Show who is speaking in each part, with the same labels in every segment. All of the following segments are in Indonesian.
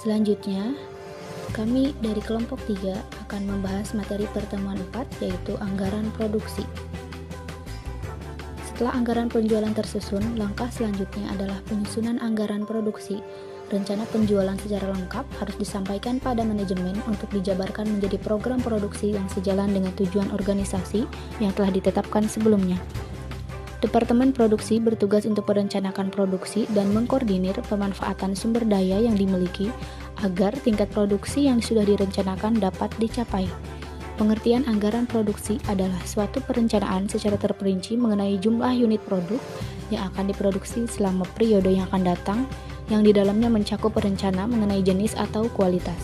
Speaker 1: Selanjutnya, kami dari kelompok 3 akan membahas materi pertemuan 4, yaitu anggaran produksi. Setelah anggaran penjualan tersusun, langkah selanjutnya adalah penyusunan anggaran produksi. Rencana penjualan secara lengkap harus disampaikan pada manajemen untuk dijabarkan menjadi program produksi yang sejalan dengan tujuan organisasi yang telah ditetapkan sebelumnya. Departemen Produksi bertugas untuk merencanakan produksi dan mengkoordinir pemanfaatan sumber daya yang dimiliki agar tingkat produksi yang sudah direncanakan dapat dicapai. Pengertian anggaran produksi adalah suatu perencanaan secara terperinci mengenai jumlah unit produk yang akan diproduksi selama periode yang akan datang, yang di dalamnya mencakup rencana mengenai jenis atau kualitas.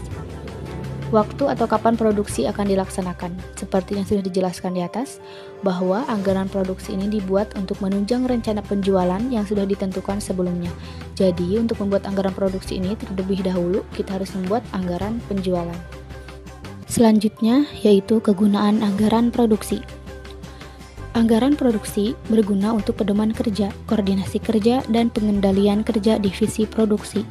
Speaker 1: Waktu atau kapan produksi akan dilaksanakan. Seperti yang sudah dijelaskan di atas, bahwa anggaran produksi ini dibuat untuk menunjang rencana penjualan yang sudah ditentukan sebelumnya. Jadi, untuk membuat anggaran produksi ini terlebih dahulu, kita harus membuat anggaran penjualan. Selanjutnya, yaitu kegunaan anggaran produksi. Anggaran produksi berguna untuk pedoman kerja, koordinasi kerja, dan pengendalian kerja divisi produksi.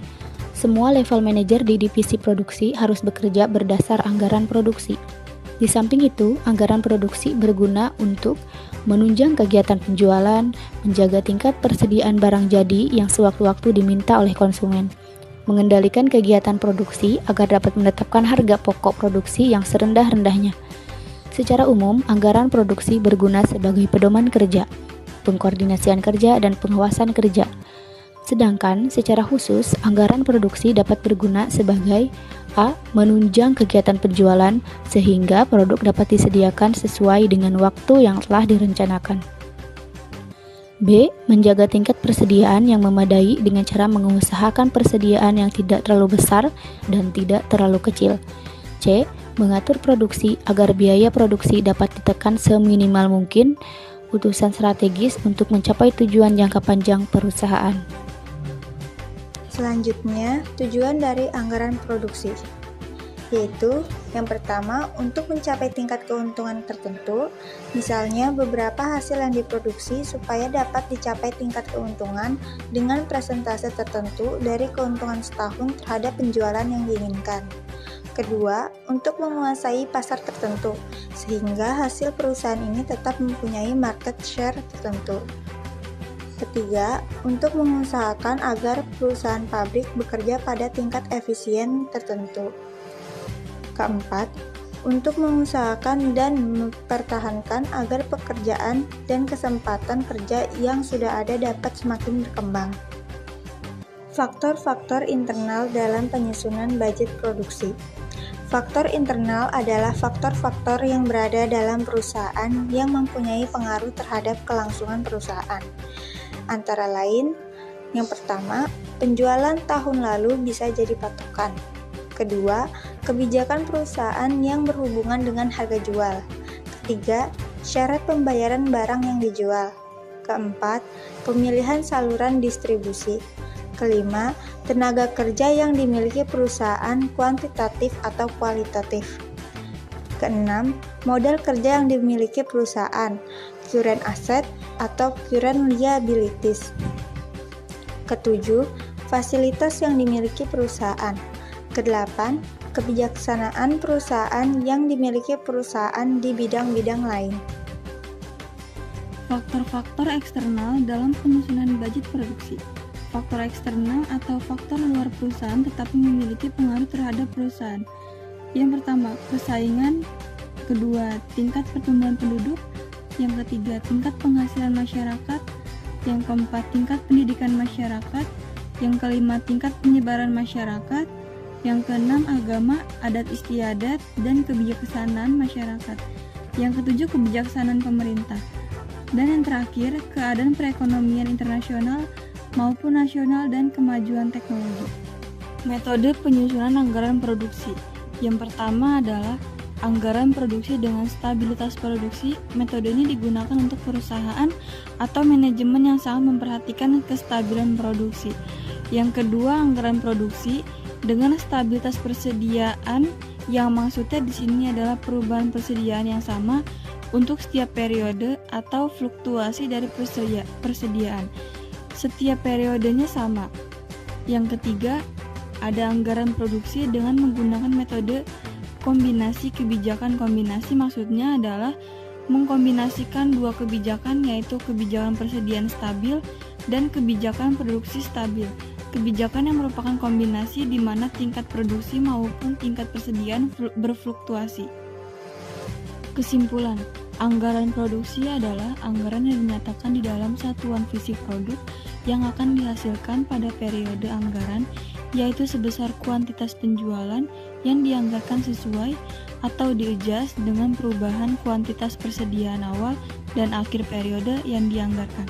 Speaker 1: Semua level manajer di divisi produksi harus bekerja berdasar anggaran produksi. Di samping itu, anggaran produksi berguna untuk menunjang kegiatan penjualan, menjaga tingkat persediaan barang jadi yang sewaktu-waktu diminta oleh konsumen, mengendalikan kegiatan produksi agar dapat menetapkan harga pokok produksi yang serendah-rendahnya. Secara umum, anggaran produksi berguna sebagai pedoman kerja, pengkoordinasian kerja, dan pengawasan kerja. Sedangkan secara khusus, anggaran produksi dapat berguna sebagai A. Menunjang kegiatan penjualan sehingga produk dapat disediakan sesuai dengan waktu yang telah direncanakan. B. Menjaga tingkat persediaan yang memadai dengan cara mengusahakan persediaan yang tidak terlalu besar dan tidak terlalu kecil. C. Mengatur produksi agar biaya produksi dapat ditekan seminimal mungkin, utusan strategis untuk mencapai tujuan jangka panjang perusahaan.
Speaker 2: Selanjutnya, tujuan dari anggaran produksi, yaitu yang pertama, untuk mencapai tingkat keuntungan tertentu, misalnya beberapa hasil yang diproduksi supaya dapat dicapai tingkat keuntungan dengan persentase tertentu dari keuntungan setahun terhadap penjualan yang diinginkan. Kedua, untuk menguasai pasar tertentu, sehingga hasil perusahaan ini tetap mempunyai market share tertentu. Ketiga, untuk mengusahakan agar perusahaan pabrik bekerja pada tingkat efisien tertentu. Keempat, untuk mengusahakan dan mempertahankan agar pekerjaan dan kesempatan kerja yang sudah ada dapat semakin berkembang. Faktor-faktor internal dalam penyusunan budget produksi. Faktor internal adalah faktor-faktor yang berada dalam perusahaan yang mempunyai pengaruh terhadap kelangsungan perusahaan. Antara lain, yang pertama, penjualan tahun lalu bisa jadi patokan. Kedua, kebijakan perusahaan yang berhubungan dengan harga jual. Ketiga, syarat pembayaran barang yang dijual. Keempat, pemilihan saluran distribusi. Kelima, tenaga kerja yang dimiliki perusahaan kuantitatif atau kualitatif. Keenam, modal kerja yang dimiliki perusahaan, current asset atau current liabilities. Ketujuh, fasilitas yang dimiliki perusahaan. Kedelapan, kebijaksanaan perusahaan yang dimiliki perusahaan di bidang-bidang lain.
Speaker 3: Faktor-faktor eksternal dalam penyusunan budget produksi. Faktor eksternal atau faktor luar perusahaan tetapi memiliki pengaruh terhadap perusahaan. Yang pertama, persaingan. Kedua, tingkat pertumbuhan penduduk. Yang ketiga, tingkat penghasilan masyarakat. Yang keempat, tingkat pendidikan masyarakat. Yang kelima, tingkat penyebaran masyarakat. Yang keenam, agama, adat istiadat, dan kebijaksanaan masyarakat. Yang ketujuh, kebijaksanaan pemerintah. Dan yang terakhir, keadaan perekonomian internasional maupun nasional dan kemajuan teknologi. Metode penyusunan anggaran produksi. Yang pertama adalah anggaran produksi dengan stabilitas produksi. Metode ini digunakan untuk perusahaan atau manajemen yang sangat memperhatikan kestabilan produksi. Yang kedua, anggaran produksi dengan stabilitas persediaan, yang maksudnya di sini adalah perubahan persediaan yang sama untuk setiap periode atau fluktuasi dari persediaan. Setiap periodenya sama. Yang ketiga, ada anggaran produksi dengan menggunakan metode kombinasi kebijakan. Kombinasi maksudnya adalah mengkombinasikan dua kebijakan, yaitu kebijakan persediaan stabil dan kebijakan produksi stabil. Kebijakan yang merupakan kombinasi di mana tingkat produksi maupun tingkat persediaan berfluktuasi. Kesimpulan, anggaran produksi adalah anggaran yang dinyatakan di dalam satuan fisik produk yang akan dihasilkan pada periode anggaran, yaitu sebesar kuantitas penjualan yang dianggarkan sesuai atau di-adjust dengan perubahan kuantitas persediaan awal dan akhir periode yang dianggarkan.